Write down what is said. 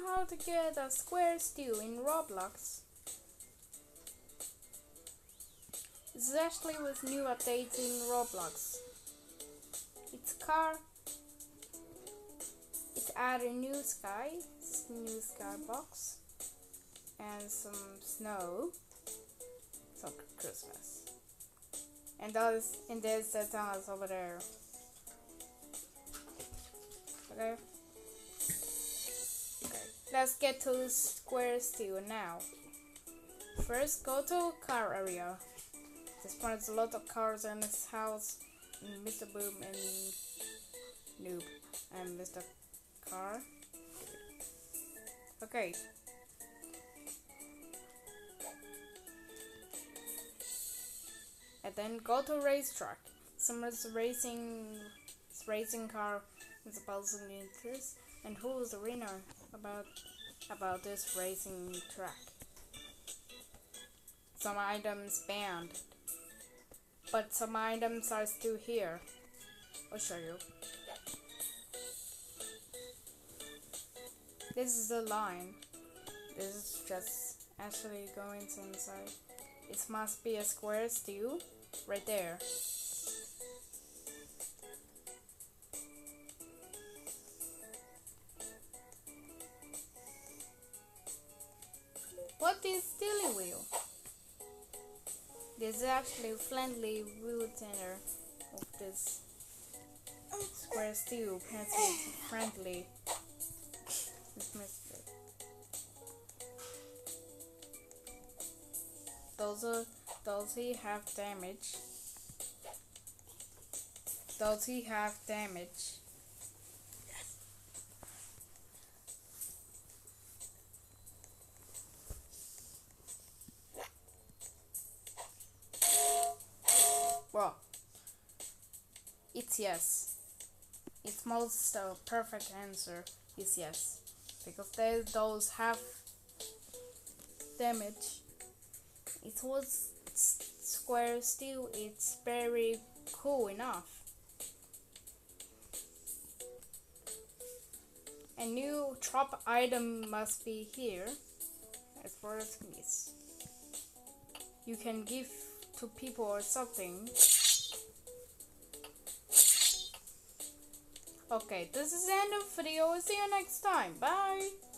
how to get a square stew in Roblox. Especially with new updates in Roblox. It add a new sky box, and some snow, some Christmas. And there's the tunnels over there. Okay. Let's get to square stew now. First, go to car area. This one has a lot of cars in this house. And Mr. Boom and Noob and Mr. Car. Okay. And then go to racetrack. Someone's racing car is supposed to need this. And who is the winner about this racing track? Some items banned, but some items are still here. I'll show you. This is the line. This is just actually going inside. It must be a square stew right there. What is steering wheel? This is actually a friendly wheel tender of this square stew. Apparently friendly. Does he have damage? Does he have damage? Well, it's yes. It's most perfect answer is yes, because those have damage. It was square steel. It's very cool enough. A new drop item must be here, as far as XMAS. You can give to people or something. Okay, this is the end of the video. See you next time. Bye.